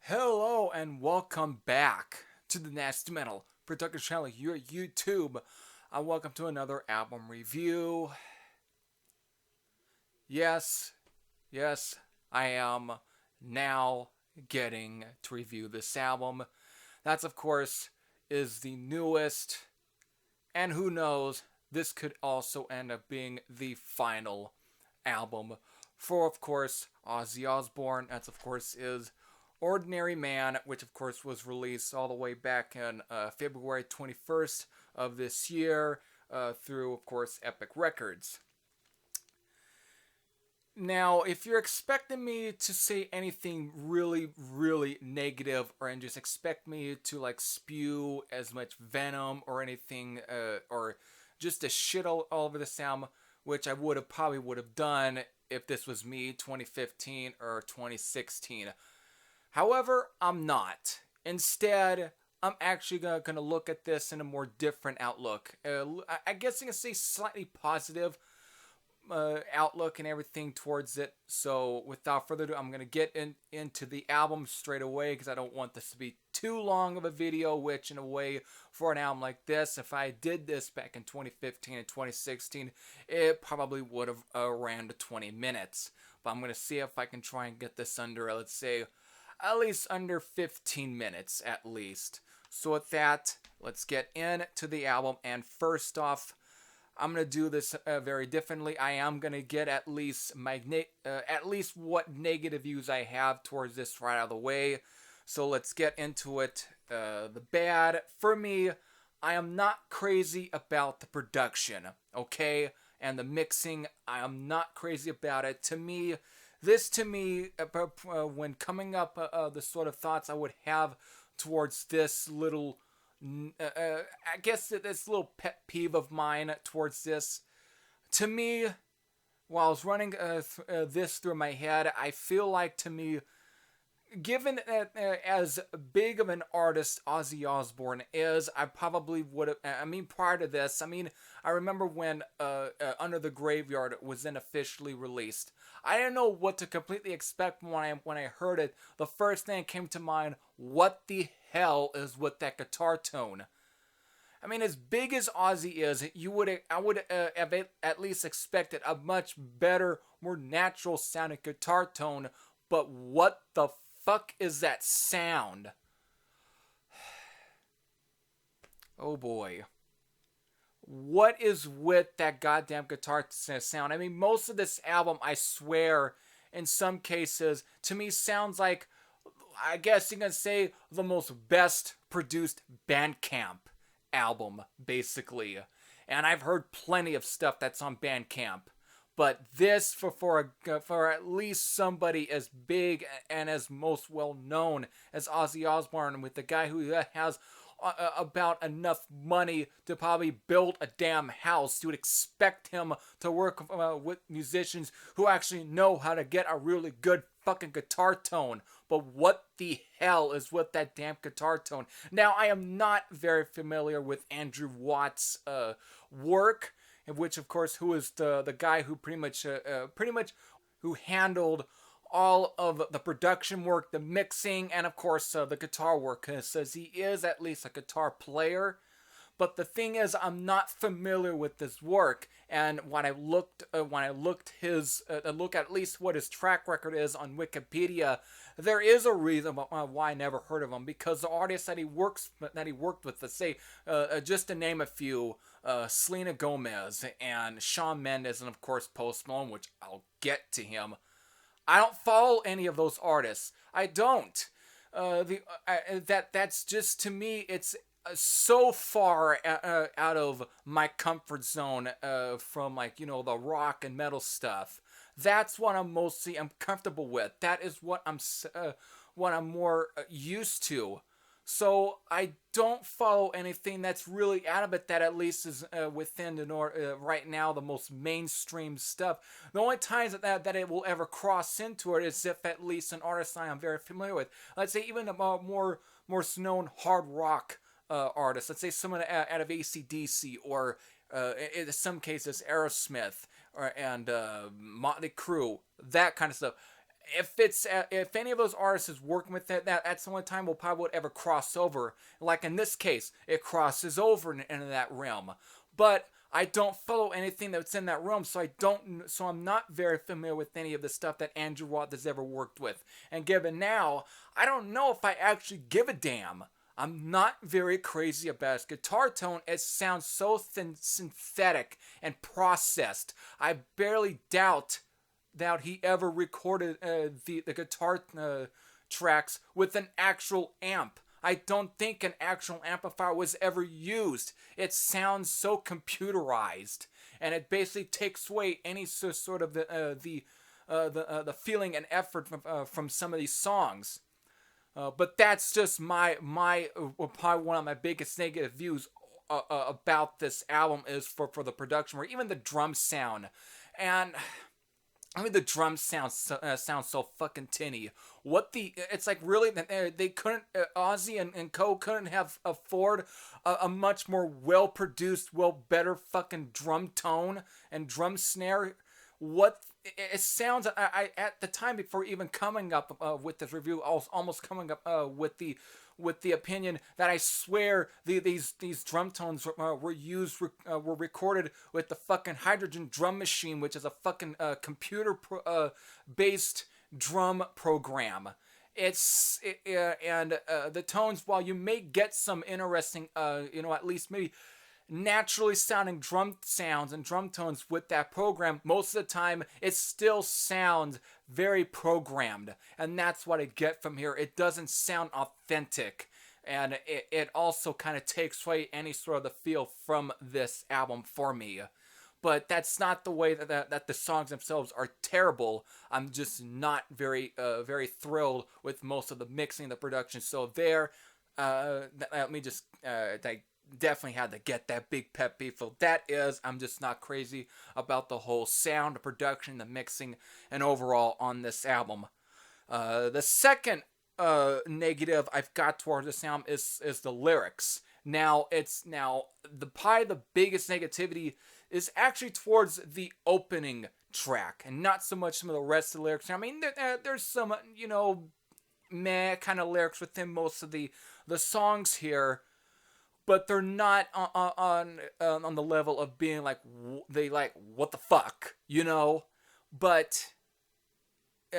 Hello and welcome back to the Nasty Metal Production Channel, your YouTube. Welcome to another album review. Yes, I am now getting to review this album. That's, of course, is the newest, and who knows, this could also end up being the final album for, of course, Ozzy Osbourne. That's, of course, is Ordinary Man, which of course was released all the way back in February 21st of this year through, of course, Epic Records. Now, if you're expecting me to say anything really negative, and just expect me to like spew as much venom or anything, or just to shit all over this album, which I probably would have done if this was me 2015 or 2016. However, I'm not. Instead, I'm actually going to look at this in a more different outlook. I guess I can say slightly positive outlook and everything towards it. So, without further ado, I'm going to get into the album straight away because I don't want this to be too long of a video, which in a way, for an album like this, if I did this back in 2015 and 2016, it probably would have ran to 20 minutes. But I'm going to see if I can try and get this under, let's say, at least under 15 minutes, at least. So with that, let's get into the album. And first off, I'm going to do this very differently. I am going to get at least what negative views I have towards this right out of the way. So let's get into it. The bad, for me, I am not crazy about the production, okay? And the mixing, I am not crazy about it. To me, when coming up the sort of thoughts I would have towards this little, I guess this little pet peeve of mine towards this, to me, while I was running this through my head, I feel like, to me, given as big of an artist Ozzy Osbourne is, I probably would have, prior to this, I remember when Under the Graveyard was then officially released. I didn't know what to completely expect when I heard it. The first thing that came to mind, what the hell is with that guitar tone? As big as Ozzy is, I would have at least expected a much better, more natural sounding guitar tone, but what the fuck is that sound? Oh boy. What is with that goddamn guitar sound? Most of this album, I swear, in some cases, to me sounds like, I guess you can say, the most best produced Bandcamp album, basically. And I've heard plenty of stuff that's on Bandcamp. But this, for at least somebody as big and as most well known as Ozzy Osbourne, with the guy who has about enough money to probably build a damn house, you would expect him to work with musicians who actually know how to get a really good fucking guitar tone. But what the hell is with that damn guitar tone? Now, I am not very familiar with Andrew Watt's work, which, of course, who is the guy who pretty much who handled all of the production work, the mixing, and of course the guitar work, says he is at least a guitar player. But the thing is, I'm not familiar with this work, and when I look at least what his track record is on Wikipedia, there is a reason why I never heard of him, because the artists that he worked with, let's say, just to name a few, Selena Gomez and Shawn Mendes, and of course Post Malone, which I'll get to him. I don't follow any of those artists. I don't. That's just, to me, it's so far out of my comfort zone from, the rock and metal stuff That's what I'm comfortable with. That is what I'm more used to. So I don't follow anything that's really out of it that at least is within right now the most mainstream stuff. The only times that it will ever cross into it is if at least an artist I am very familiar with. Let's say even a more known hard rock artists. Let's say someone out of AC/DC or in some cases Aerosmith and Motley Crue, that kind of stuff. If any of those artists is working with that's the only time we'll probably would ever cross over. Like in this case, it crosses over into that realm. But I don't follow anything that's in that realm, so I'm not very familiar with any of the stuff that Andrew Roth has ever worked with. And given now, I don't know if I actually give a damn. I'm not very crazy about his guitar tone. It sounds so synthetic and processed. I barely doubt he ever recorded the guitar tracks with an actual amp. I don't think an actual amplifier was ever used. It sounds so computerized, and it basically takes away any sort of the feeling and effort from some of these songs. But that's just my probably one of my biggest negative views about this album is for the production, or even the drum sound. And I mean, the drums sound so fucking tinny. It's like really they couldn't Ozzy and Co couldn't have afford a much more well produced, better fucking drum tone and drum snare. It sounds, I at the time before even coming up with this review, I was almost coming up with the opinion that I swear these drum tones were recorded with the fucking Hydrogen Drum Machine, which is a fucking computer based drum program. And the tones, while you may get some interesting, at least maybe naturally sounding drum sounds and drum tones with that program, most of the time it still sounds very programmed, and that's what I get from here. It doesn't sound authentic, and it also kind of takes away any sort of the feel from this album for me. But that's not the way that the songs themselves are terrible. I'm just not very thrilled with most of the mixing, the production. So let me just definitely had to get that big pet peeve. So that is, I'm just not crazy about the whole sound, the production, the mixing, and overall on this album. The second negative I've got towards this album is the lyrics. Now probably the biggest negativity is actually towards the opening track, and not so much some of the rest of the lyrics. I mean, there's some meh kind of lyrics within most of the songs here, but they're not on the level of being like what the fuck, But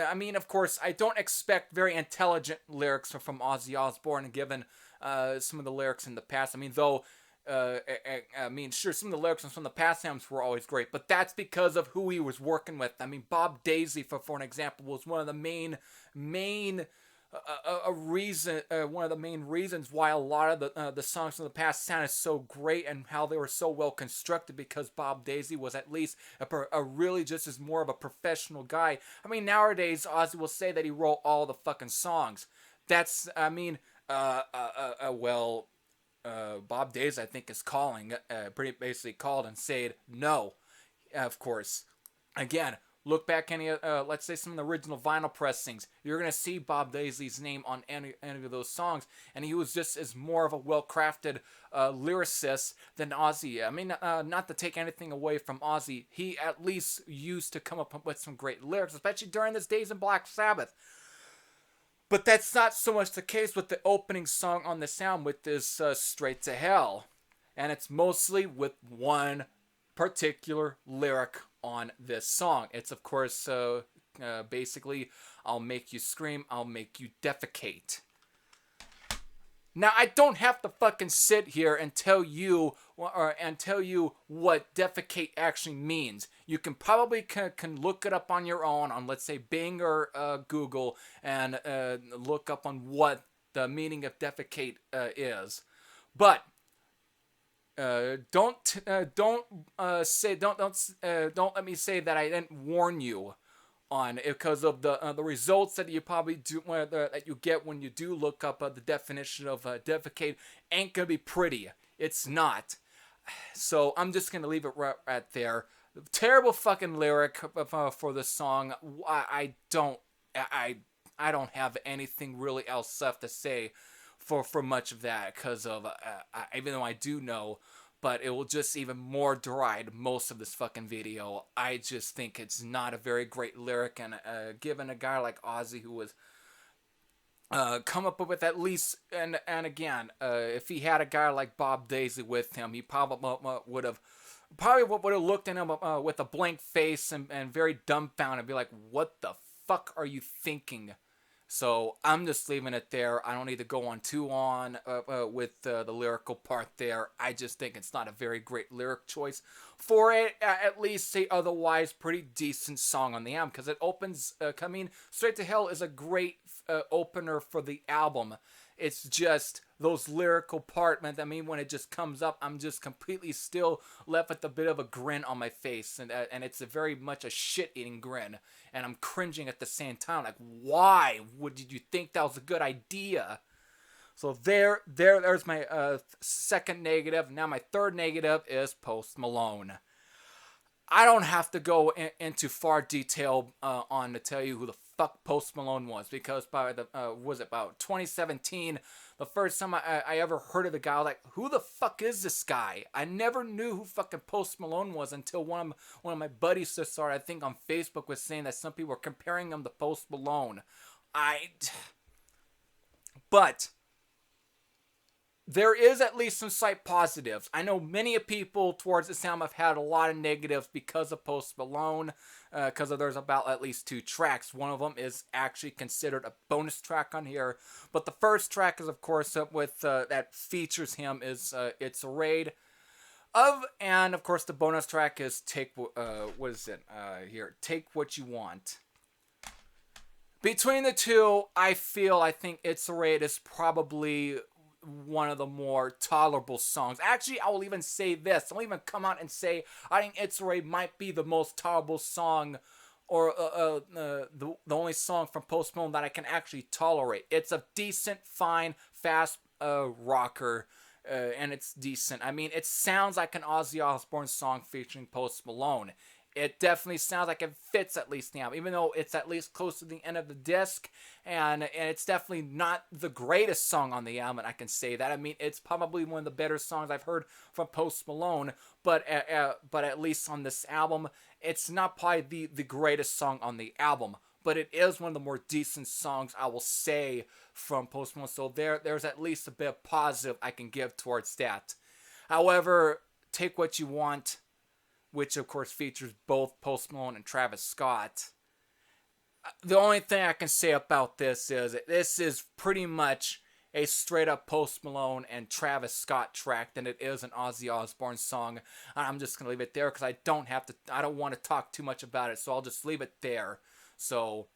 I mean, of course, I don't expect very intelligent lyrics from Ozzy Osbourne, given some of the lyrics in the past. I mean, though, sure, some of the lyrics from the past albums were always great, but that's because of who he was working with. I mean, Bob Daisley, for an example, was one of the main one of the main reasons why a lot of the songs from the past sounded so great and how they were so well constructed, because Bob Daisley was at least a really just as more of a professional guy. I mean, nowadays Ozzy will say that he wrote all the fucking songs. That's, I mean, Bob Daisley, I think, is pretty basically called and said no, of course. Again, look back any, let's say some of the original vinyl pressings. You're going to see Bob Daisley's name on any of those songs, and he was just as more of a well-crafted lyricist than Ozzy. I mean, not to take anything away from Ozzy, he at least used to come up with some great lyrics, especially during his days in Black Sabbath. But that's not so much the case with the opening song on this album, with this Straight to Hell. And it's mostly with one particular lyric on this song. It's, of course, basically, I'll make you scream, I'll make you defecate. Now, I don't have to fucking sit here and tell you what defecate actually means. You can probably can look it up on your own on, let's say, Bing or Google, and look up on what the meaning of defecate is. But don't let me say that I didn't warn you on because of the results that you probably do that you get when you do look up the definition of defecate ain't gonna be pretty. It's not. So I'm just gonna leave it right there. Terrible fucking lyric for the song. I don't have anything really else left to say for much of that because of even though I do know, but it will just even more deride most of this fucking video. I just think it's not a very great lyric, and given a guy like Ozzy who was come up with at least, and again, if he had a guy like Bob Daisley with him, he probably would have looked at him with a blank face and very dumbfounded and be like, what the fuck are you thinking? So I'm just leaving it there. I don't need to go on too on with the lyrical part there. I just think it's not a very great lyric choice for it. At least say otherwise pretty decent song on the album, because it opens. Straight to Hell is a great opener for the album. It's just those lyrical part, man. I mean, when it just comes up, I'm just completely still left with a bit of a grin on my face, and it's a very much a shit-eating grin, and I'm cringing at the same time. Like, why did you think that was a good idea? So there's my second negative. Now my third negative is Post Malone. I don't have to go into far detail on to tell you who the fuck Post Malone was, because by the was it about 2017, the first time I ever heard of the guy, like, who the fuck is this guy? I never knew who fucking Post Malone was until one of my buddies just started, I think on Facebook, was saying that some people were comparing him to Post Malone. But there is at least some slight positives. I know many people towards this album have had a lot of negatives because of Post Malone, because there's about at least 2 tracks. One of them is actually considered a bonus track on here, but the first track is, of course, with that features him is It's a Raid. And of course the bonus track is Take What You Want. Between the two, I think It's a Raid is probably one of the more tolerable songs. Actually, I will even say this. I'll even come out and say I think It's a Raid might be the most tolerable song, or the only song from Post Malone that I can actually tolerate. It's a decent, fine, fast rocker, and it's decent. I mean, it sounds like an Ozzy Osbourne song featuring Post Malone. It definitely sounds like it fits at least now, even though it's at least close to the end of the disc, and it's definitely not the greatest song on the album, I can say that. I mean, it's probably one of the better songs I've heard from Post Malone, but at least on this album, it's not probably the greatest song on the album, but it is one of the more decent songs, I will say, from Post Malone, so there's at least a bit of positive I can give towards that. However, Take What You Want, which of course features both Post Malone and Travis Scott. The only thing I can say about this is pretty much a straight up Post Malone and Travis Scott track than it is an Ozzy Osbourne song. I'm just gonna leave it there because I don't want to talk too much about it, so I'll just leave it there. So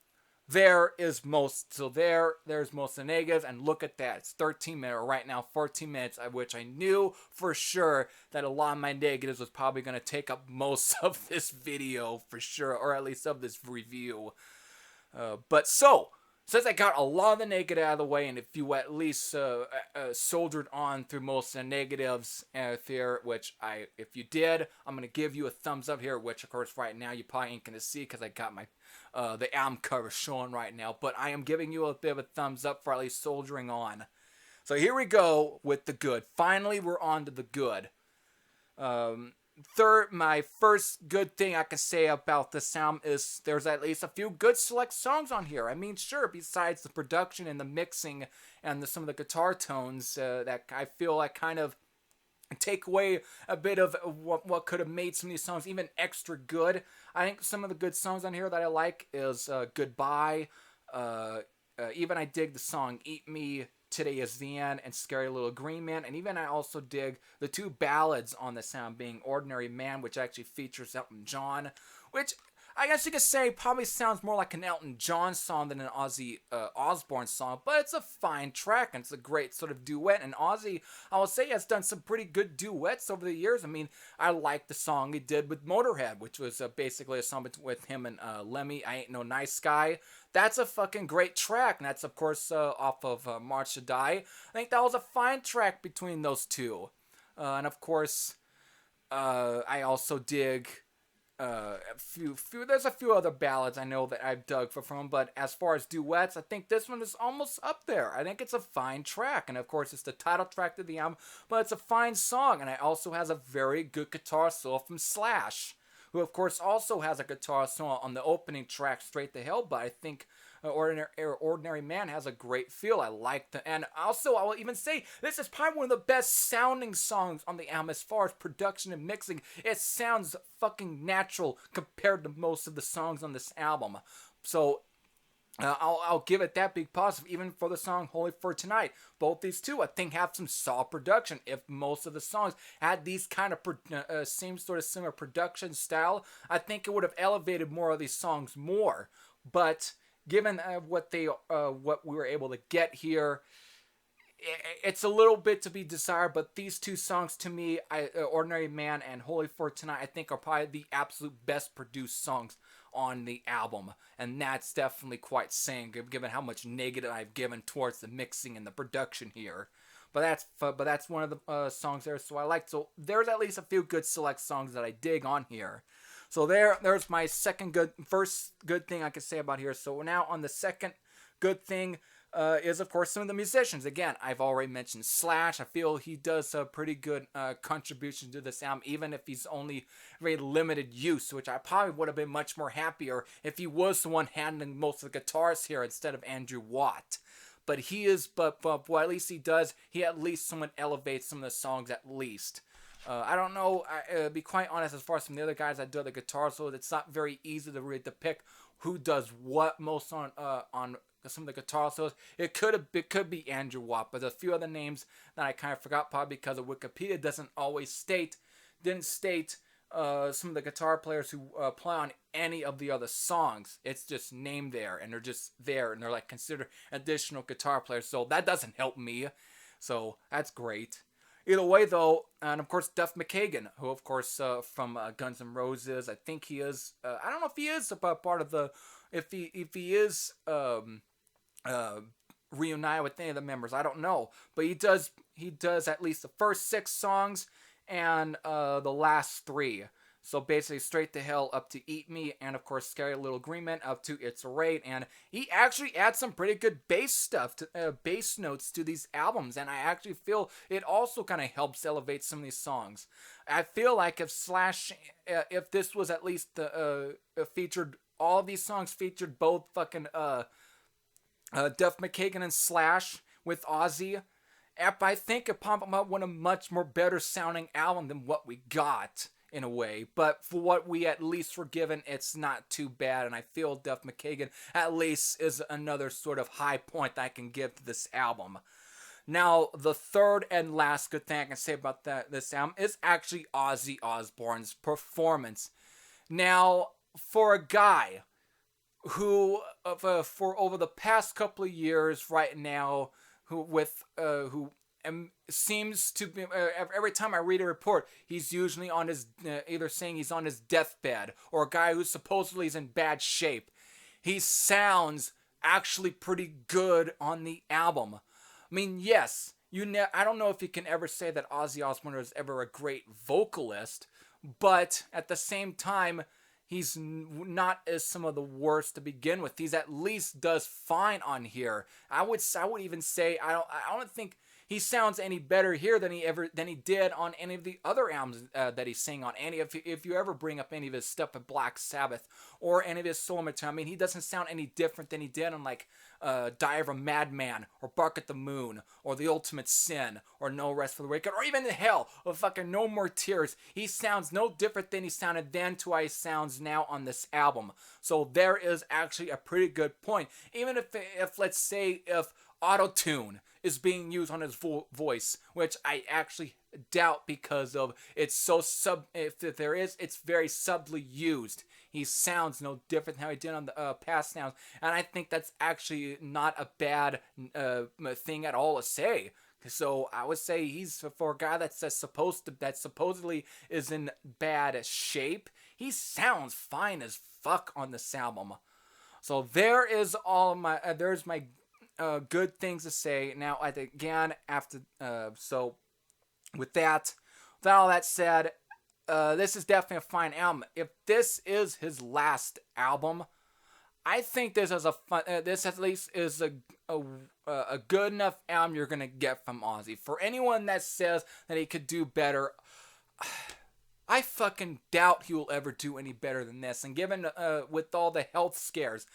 there's most of the negatives, and look at that, it's 13 minutes, or right now 14 minutes, which I knew for sure that a lot of my negatives was probably going to take up most of this video for sure, or at least of this review. But since I got a lot of the negative out of the way, and if you at least soldiered on through most of the negatives here, if you did, I'm going to give you a thumbs up here, which of course right now you probably ain't going to see because I got my the album cover showing right now, but I am giving you a bit of a thumbs up for at least soldiering on. So here we go with the good. Finally, we're on to the good. My first good thing I can say about this album is there's at least a few good select songs on here. I mean, sure, besides the production and the mixing and some of the guitar tones that I feel like kind of take away a bit of what could have made some of these songs even extra good. I think some of the good songs on here that I like is Goodbye. Even I dig the song Eat Me, Today Is the End, and Scary Little Green Man. And even I also dig the 2 ballads on the sound, being Ordinary Man, which actually features Elton John, which I guess you could say probably sounds more like an Elton John song than an Ozzy Osbourne song, but it's a fine track and it's a great sort of duet. And Ozzy, I will say, has done some pretty good duets over the years. I mean, I like the song he did with Motorhead, which was basically a song with him and Lemmy, I Ain't No Nice Guy. That's a fucking great track, and that's, of course, off of March to Die. I think that was a fine track between those two. And, of course, I also dig there's a few other ballads I know that I've dug from him, but as far as duets, I think this one is almost up there. I think it's a fine track, and of course it's the title track to the album, but it's a fine song, and it also has a very good guitar solo from Slash, who of course also has a guitar solo on the opening track, Straight to Hell, but I think Ordinary Man has a great feel. I like the, and also I will even say this is probably one of the best sounding songs on the album as far as production and mixing. It sounds fucking natural compared to most of the songs on this album. So I'll give it that big positive, even for the song Holy for Tonight. Both these two, I think, have some solid production. If most of the songs had these kind of same sort of similar production style, I think it would have elevated more of these songs more. But given what we were able to get here, it's a little bit to be desired. But these two songs, to me, Ordinary Man and Holy for Tonight, I think are probably the absolute best produced songs on the album, and that's definitely quite saying, given how much negative I've given towards the mixing and the production here. But that's one of the songs there, so I like. So there's at least a few good select songs that I dig on here. So there's my first good thing I could say about here. So now on the second good thing is, of course, some of the musicians. Again, I've already mentioned Slash. I feel he does a pretty good contribution to this album, even if he's only very limited use, which I probably would have been much more happier if he was the one handling most of the guitars here instead of Andrew Watt. But he is, but what at least he does, he at least someone elevates some of the songs at least. I don't know, be quite honest, as far as some of the other guys that do the guitar solos, it's not very easy to really pick who does what most on some of the guitar solos. It could be Andrew Watt, but there's a few other names that I kind of forgot, probably because of Wikipedia didn't state some of the guitar players who play on any of the other songs. It's just named there, and they're just there, and they're like considered additional guitar players, so that doesn't help me. So that's great. Either way, though, and of course Duff McKagan, who of course from Guns N' Roses, I think he is. I don't know if he is a part of the, if he is reunited with any of the members. I don't know, but he does at least the first 6 songs and the last 3. So basically, Straight to Hell up to Eat Me, and of course, Scary Little Green Man up to It's a Raid. And he actually adds some pretty good bass stuff, bass notes to these albums, and I actually feel it also kind of helps elevate some of these songs. I feel like if this was at least featured, all of these songs featured both fucking Duff McKagan and Slash with Ozzy, I think it probably might want a much more better sounding album than what we got, in a way. But for what we at least were given, it's not too bad, and I feel Duff McKagan at least is another sort of high point that I can give to this album. Now, the third and last good thing I can say about this album is actually Ozzy Osbourne's performance. Now, for a guy who, for over the past couple of years right now, who seems to be, every time I read a report, he's usually on his, either saying he's on his deathbed, or a guy who supposedly is in bad shape. He sounds actually pretty good on the album. I mean, yes, I don't know if you can ever say that Ozzy Osbourne was ever a great vocalist, but at the same time, he's not as some of the worst to begin with. He's at least does fine on here. I would even say I don't think he sounds any better here than he did on any of the other albums that he sang on. If you ever bring up any of his stuff with Black Sabbath or any of his solo material, I mean, he doesn't sound any different than he did on like Die of a Madman or Bark at the Moon or The Ultimate Sin or No Rest for the Wicked or even Hell or fucking No More Tears. He sounds no different than he sounded then to how he sounds now on this album. So there is actually a pretty good point. Even if let's say if auto-tune is being used on his voice, which I actually doubt because of it's so if there is, it's very subtly used. He sounds no different than how he did on the past sounds, and I think that's actually not a bad thing at all to say. So I would say he's for a guy that supposedly is in bad shape. He sounds fine as fuck on this album. So there is all my there's my good things to say. Now again after so with all that said, this is definitely a fine album. If this is his last album, I think this is this at least is a good enough album you're gonna get from Ozzy. For anyone that says that he could do better, I fucking doubt he will ever do any better than this. And given with all the health scares,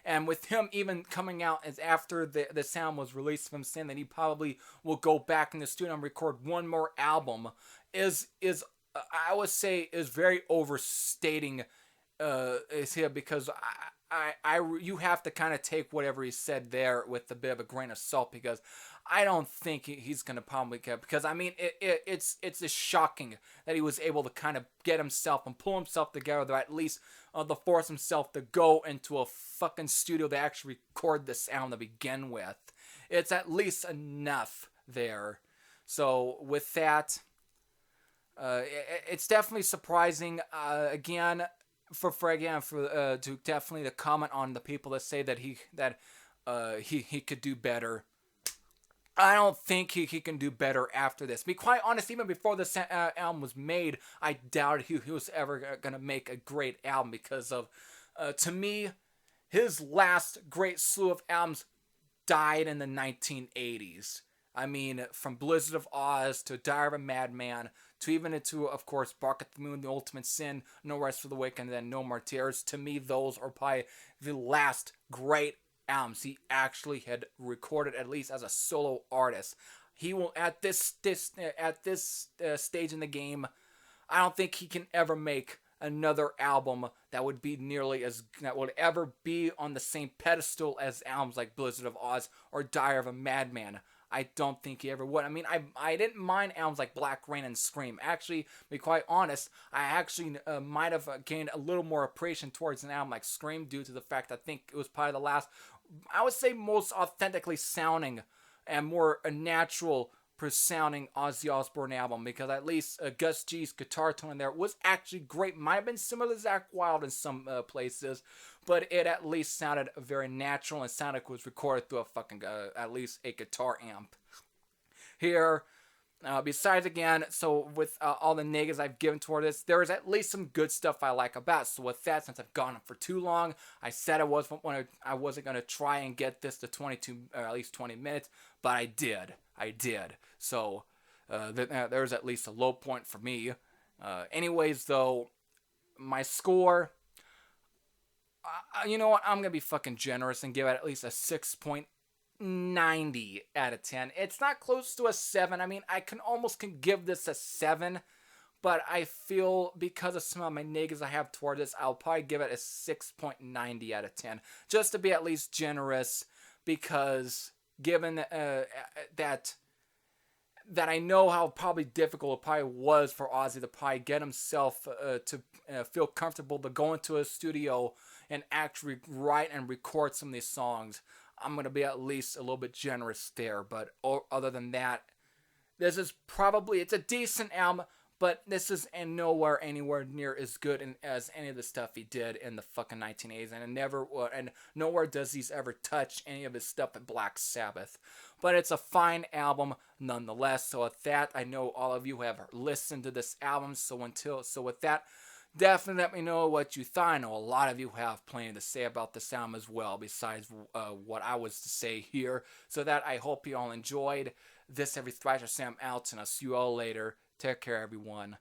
and with him even coming out as after the sound was released from him saying that he probably will go back in the studio and record one more album, is I would say is very overstating is here, because you have to kind of take whatever he said there with a bit of a grain of salt, because I don't think he's going to probably get, because I mean it's just shocking that he was able to kind of get himself and pull himself together to at least to force himself to go into a fucking studio to actually record the sound to begin with. It's at least enough there. So with that, it's definitely surprising. Again, to definitely to comment on the people that say that he could do better. I don't think he can do better after this. To be quite honest, even before this album was made, I doubted he was ever gonna make a great album, because of to me, his last great slew of albums died in the 1980s. I mean, from Blizzard of Oz to Diary of a Madman to even into, of course, Bark at the Moon, The Ultimate Sin, No Rest for the Wicked, and then No More Tears. To me, those are probably the last great albums he actually had recorded, at least as a solo artist. He will at this stage in the game, I don't think he can ever make another album that would be that would ever be on the same pedestal as albums like Blizzard of Oz or Diary of a Madman. I don't think he ever would. I mean, I didn't mind albums like Black Rain and Scream. Actually, to be quite honest, I actually might have gained a little more appreciation towards an album like Scream due to the fact I think it was probably the last, I would say, most authentically sounding and more natural sounding Ozzy Osbourne album, because at least Gus G's guitar tone in there was actually great. Might have been similar to Zakk Wylde in some places, but it at least sounded very natural and sounded like it was recorded through a fucking at least a guitar amp. Here, besides again, so with all the negatives I've given toward this, there is at least some good stuff I like about it. So with that, since I've gone on for too long, I said I wasn't going to try and get this to 22 or at least 20 minutes, but I did. So there's at least a low point for me. Anyways, though, my score, you know what? I'm going to be fucking generous and give it at least a 6.90 out of 10. It's not close to a 7. I mean, I can give this a 7, but I feel because of some of my negatives I have toward this, I'll probably give it a 6.90 out of 10. Just to be at least generous, because given that I know how probably difficult it probably was for Ozzy to probably get himself to feel comfortable to go into a studio and actually write and record some of these songs. I'm going to be at least a little bit generous there, but other than that, this is probably, it's a decent album, but this is anywhere near as good as any of the stuff he did in the fucking 1980s, and nowhere does he ever touch any of his stuff at Black Sabbath. But it's a fine album nonetheless. So with that, I know all of you have listened to this album. So with that, definitely let me know what you thought. I know a lot of you have plenty to say about this album as well, besides what I was to say here. So that I hope you all enjoyed this. Every Thrasher Sam out, and I'll see you all later. Take care, everyone.